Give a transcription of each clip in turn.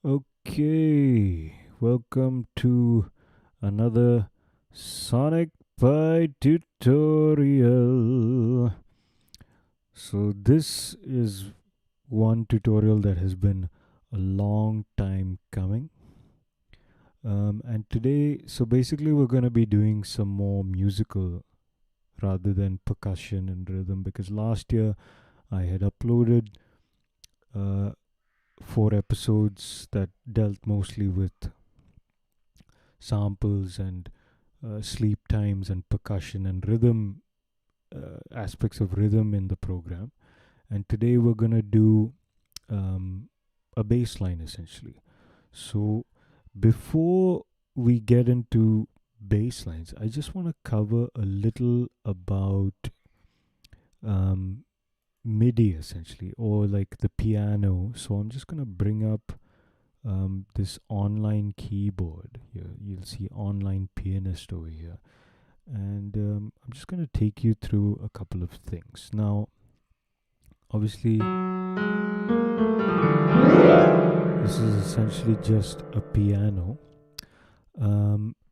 Okay, welcome to another Sonic Pi tutorial. So, this is one tutorial that has been a long time coming. And today, so basically, we're going to be doing some more musical rather than percussion and rhythm because last year I had uploaded uh, 4 episodes that dealt mostly with samples and sleep times and percussion and rhythm aspects of rhythm in the program. And today we're gonna do a bass line essentially. So before we get into bass lines, I just want to cover a little about um, MIDI essentially, or like the piano. So I'm just gonna bring up this online keyboard here. You'll see online pianist over here. And I'm just going to take you through a couple of things. Now, obviously, this is essentially just a piano.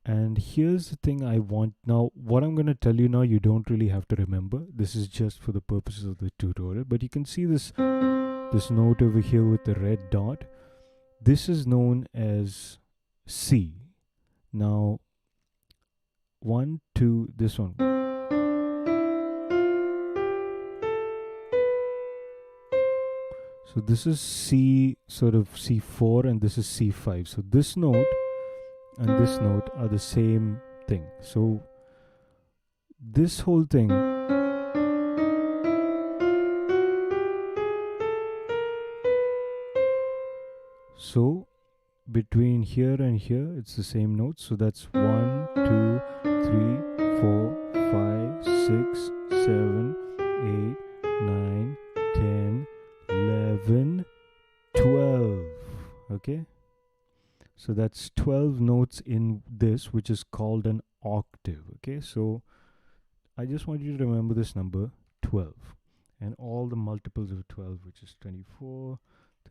And here's the thing I want now. What I'm going to tell you now, you don't really have to remember. This is just for the purposes of the tutorial. But you can see this note over here with the red dot. This is known as C. Now, one, two, this one. So this is C, sort of C4, and this is C5. So this note and this note are the same thing. So this whole thing, so between here and here, it's the same note. So that's 1, 2, 3, 4, 5, 6, 7, 8, 9, 10, 11, 12. Okay? So that's 12 notes in this, which is called an octave. Okay, so I just want you to remember this number 12 and all the multiples of 12, which is 24,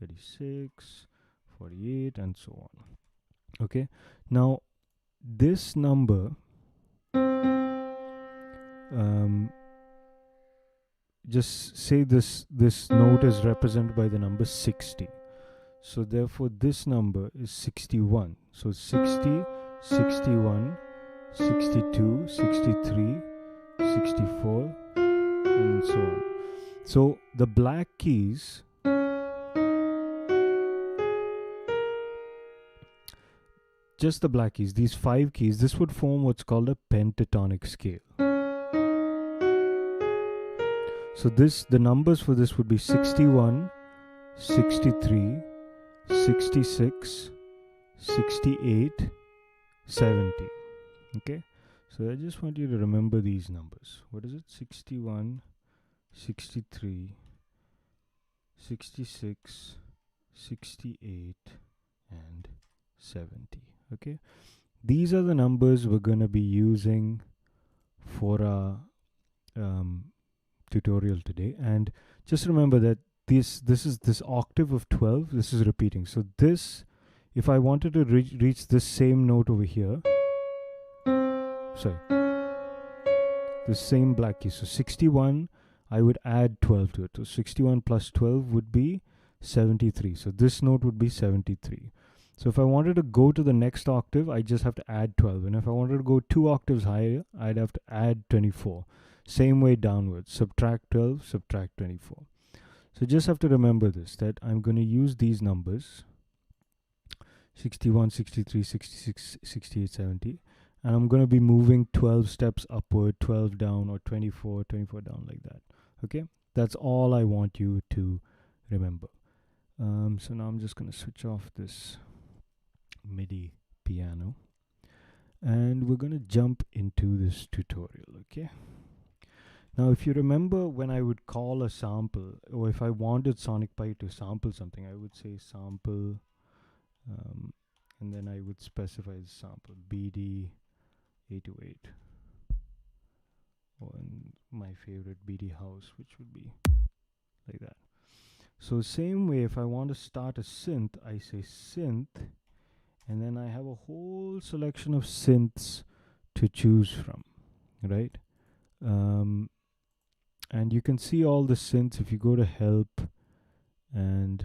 36, 48, and so on. Okay, now this number, just say this note is represented by the number 60. So therefore this number is 61. So 60, 61, 62, 63, 64, and so on. So the black keys, just the black keys, these 5 keys, this would form what's called a pentatonic scale. So the numbers for this would be 61, 63, 66, 68, 70. Okay, so I just want you to remember these numbers. What is it? 61, 63, 66, 68, and 70. Okay, these are the numbers we're going to be using for our tutorial today. And just remember that this is this octave of 12, this is repeating. So this, if I wanted to reach this same note over here, sorry, the same black key, so 61, I would add 12 to it. So 61 plus 12 would be 73. So this note would be 73. So if I wanted to go to the next octave, I just have to add 12. And if I wanted to go 2 octaves higher, I'd have to add 24. Same way downwards. Subtract 12, subtract 24. So just have to remember this, that I'm going to use these numbers 61, 63, 66, 68, 70. And I'm going to be moving 12 steps upward, 12 down, or 24, 24 down, like that. Okay? That's all I want you to remember. So now I'm just going to switch off this MIDI piano. And we're going to jump into this tutorial, okay? Now, if you remember when I would call a sample, or if I wanted Sonic Pi to sample something, I would say sample, and then I would specify the sample, BD 808. Or in my favorite BD house, which would be like that. So same way, if I want to start a synth, I say synth, and then I have a whole selection of synths to choose from, right? Um, and you can see all the synths if you go to help, and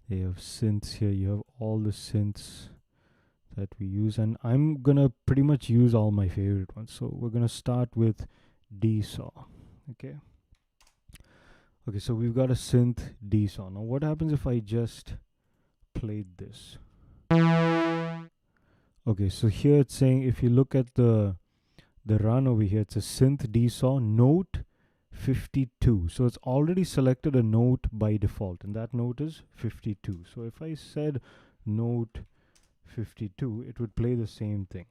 they have synths here. You have all the synths that we use, and I'm gonna pretty much use all my favorite ones. So we're gonna start with D saw. Okay, so we've got a synth D saw. Now what happens if I just played this? Okay, so here it's saying, if you look at the run over here, it's a synth D saw note 52. So it's already selected a note by default, and that note is 52. So if I said note 52, it would play the same thing.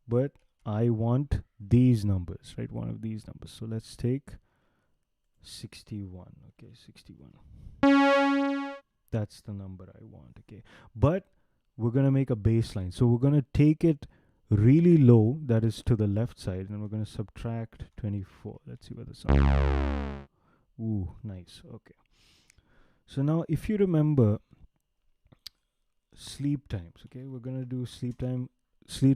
But I want these numbers, right? One of these numbers. So let's take 61. Okay, 61. That's the number I want. Okay, but we're gonna make a baseline. So we're gonna take it really low, that is to the left side, and we're gonna subtract 24. Let's see what the sound. Ooh, nice. Okay. So now, if you remember sleep times, okay, we're gonna do sleep time.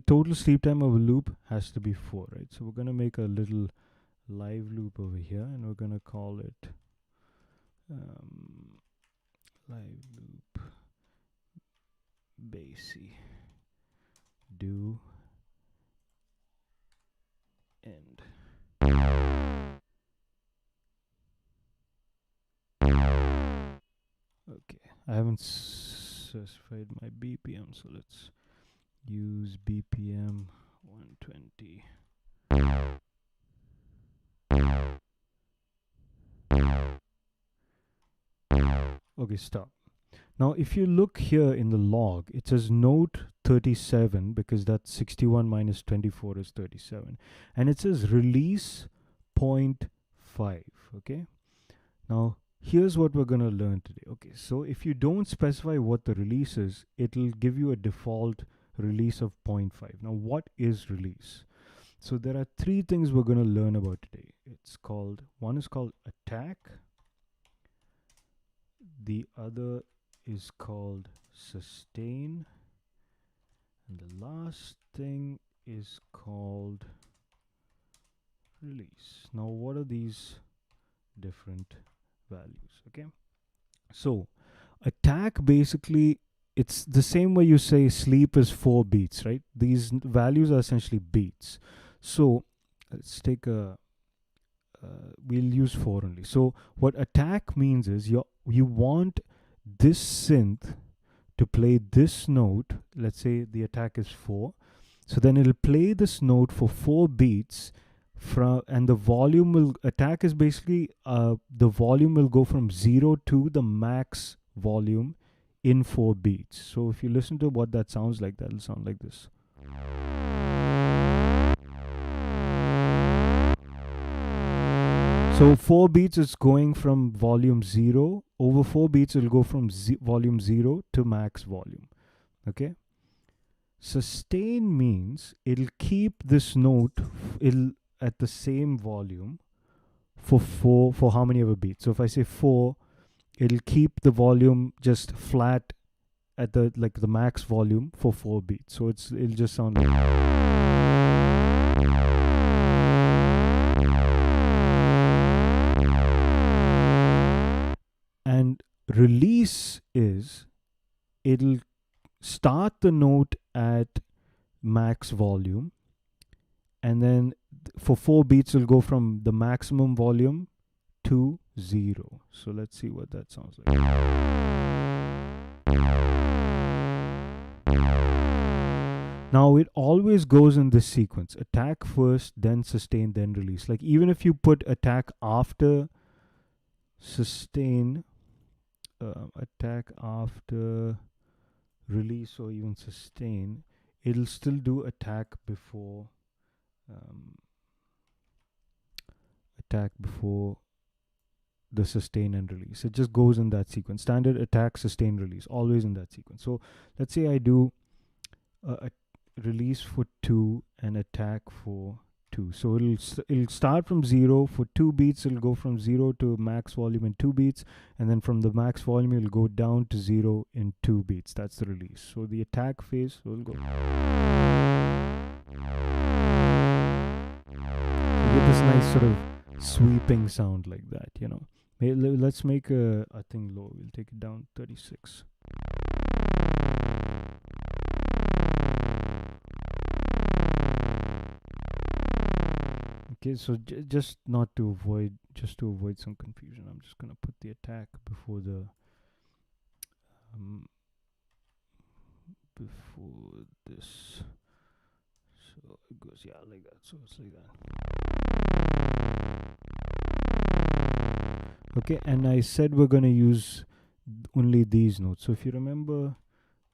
Total sleep time of a loop has to be 4, right? So we're gonna make a little live loop over here, and we're gonna call it live loop bassy do end. Okay, I haven't specified my BPM, so let's use BPM 120. Okay, stop. Now, if you look here in the log, it says note 37, because that's 61 minus 24 is 37. And it says release 0.5, okay? Now, here's what we're going to learn today. Okay, so if you don't specify what the release is, it'll give you a default release of 0.5. Now, what is release? So there are 3 things we're going to learn about today. One is called attack. The other is called sustain, and the last thing is called release. Now what are these different values? Okay, so attack, basically it's the same way you say sleep is 4 beats, right? These values are essentially beats. So let's take a we'll use 4 only. So what attack means is you want this synth to play this note. Let's say the attack is 4, so then it'll play this note for 4 beats and the volume will attack is basically the volume will go from 0 to the max volume in 4 beats. So if you listen to what that sounds like, that'll sound like this. So 4 beats is going from volume 0. Over 4 beats, it'll go from volume 0 to max volume. Okay. Sustain means it'll keep this note at the same volume for how many ever beats. So if I say 4, it'll keep the volume just flat at the max volume for 4 beats. So it'll just sound like. And release is it'll start the note at max volume, and then for 4 beats it'll go from the maximum volume to 0. So let's see what that sounds like. Now it always goes in this sequence: attack first, then sustain, then release. Like even if you put attack after sustain, attack after release, or even sustain, it'll still do attack before the sustain and release. It just goes in that sequence: standard, attack, sustain, release, always in that sequence. So let's say I do a release for 2 and attack for 2. So it'll start from 0 for 2 beats. It'll go from 0 to max volume in 2 beats, and then from the max volume it'll go down to 0 in 2 beats. That's the release. So the attack phase will go. You get this nice sort of sweeping sound like that, you know. Let's make a thing low. We'll take it down 36. Okay, so just to avoid some confusion, I'm just gonna put the attack before the before this. So it goes like that. So it's like that. Okay, and I said we're gonna use only these notes. So if you remember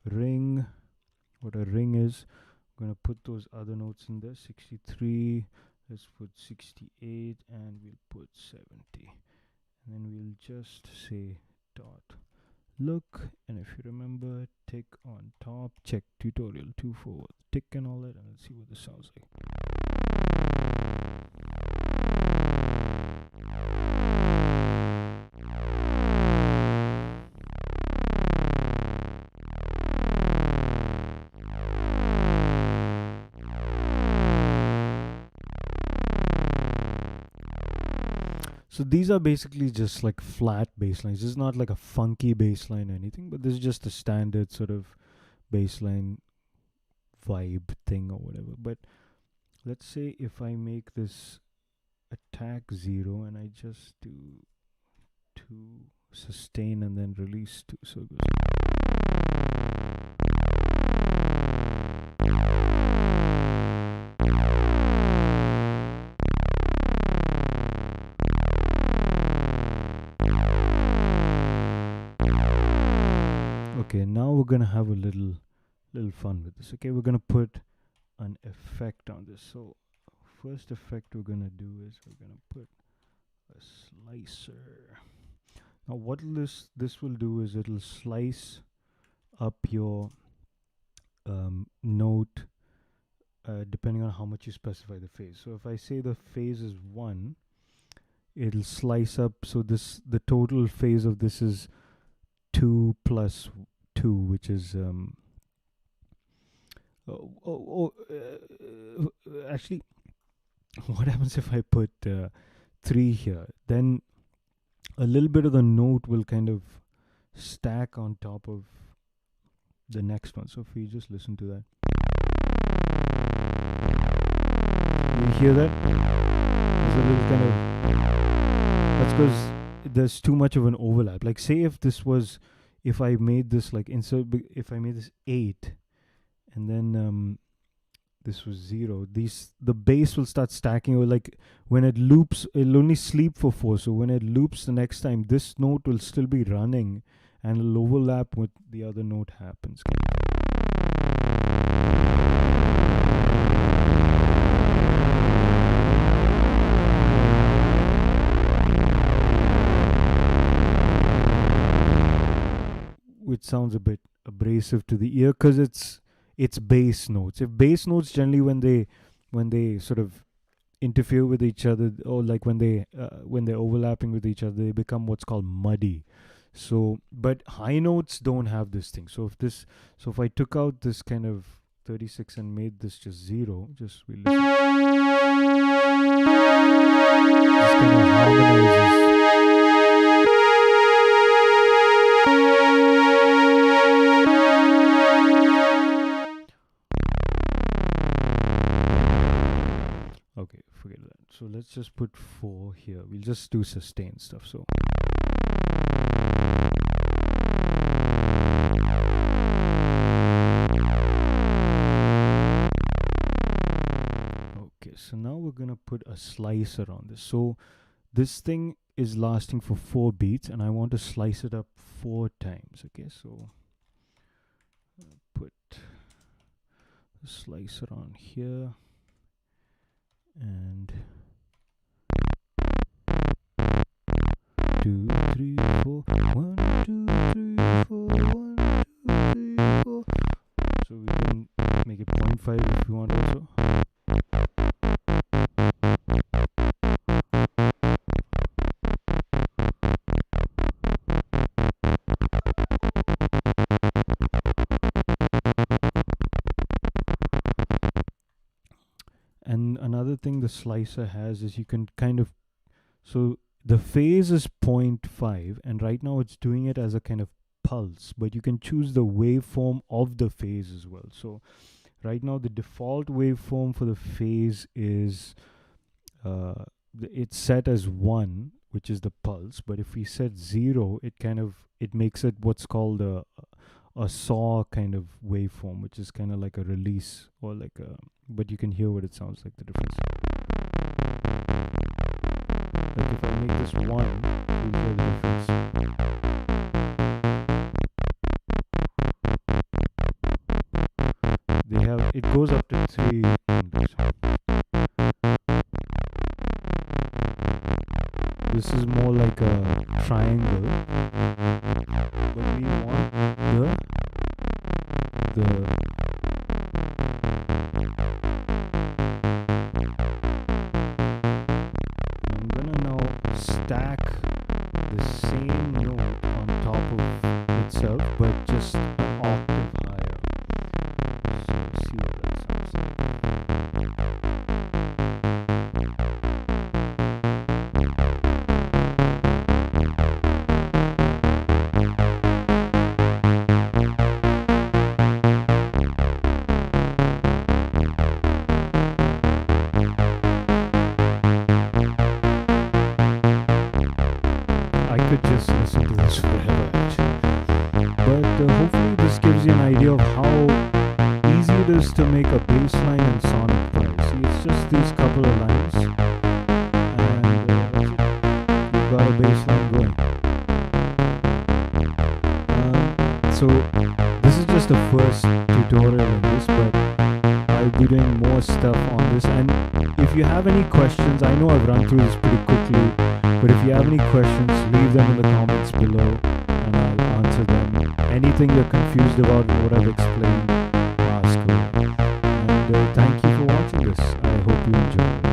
ring, what a ring is, I'm gonna put those other notes in there. 63. Let's put 68 and we'll put 70. And then we'll just say dot look. And if you remember, tick on top, check tutorial 2 for tick and all that, and let's see what this sounds like. So these are basically just like flat bass lines. This is not like a funky bass line or anything, but this is just a standard sort of bass line vibe thing or whatever. But let's say if I make this attack 0 and I just do 2 sustain and then release 2, so it goes. Okay, now we're gonna have a little fun with this. Okay, we're gonna put an effect on this. So first effect we're gonna do is we're gonna put a slicer. Now what this will do is it'll slice up your note depending on how much you specify the phase. So if I say the phase is 1, it'll slice up. So the total phase of this is 2 plus 2, which is actually, what happens if I put 3 here? Then a little bit of the note will kind of stack on top of the next one. So if we just listen to that, you hear that? There's a little kind of, that's because there's too much of an overlap. Like say if I made this like if I made this 8 and then this was 0, the bass will start stacking, or like when it loops, it'll only sleep for 4. So when it loops the next time, this note will still be running and it'll overlap with the other note happens. Which sounds a bit abrasive to the ear because it's bass notes. If bass notes generally when they sort of interfere with each other, or like when they're overlapping with each other, they become what's called muddy. So but high notes don't have this thing. So if I took out this kind of 36 and made this just 0, just we listen. Just kind of harmonizes. Okay, forget that. So let's just put 4 here. We'll just do sustain stuff. So okay, so now we're gonna put a slicer on this. So this thing is lasting for 4 beats and I want to slice it up 4 times. Okay, so put the slicer on here. And 2, 3, 4, 1, 2, 3, 4, 1, 2, 3, 4. So we can make it 0.5 if you want also. thing the slicer has is you can kind of, so the phase is 0.5, and right now it's doing it as a kind of pulse, but you can choose the waveform of the phase as well. So right now the default waveform for the phase is it's set as 1, which is the pulse, but if we set 0, it makes it what's called a saw kind of waveform, which is kind of like a release, or like a, but you can hear what it sounds like, the difference. Like if I make this 1, you'll hear the difference. It goes up to 3 fingers. This is more like a triangle, but we want I'm gonna now stack the same note on top of itself, but just an octave higher. So see what that sounds like. I could just listen to this forever actually, but hopefully this gives you an idea of how easy it is to make a bass line in Sonic Pro. See, it's just these couple of lines, and that's it. You've got a bass line going. So this is just the first tutorial in this, but I'll be doing more stuff on this. And if you have any questions, I know I've run through this pretty quickly, but if you have any questions, leave them in the comments below and I'll answer them. Anything you're confused about what I've explained, ask away. And thank you for watching this. I hope you enjoyed it.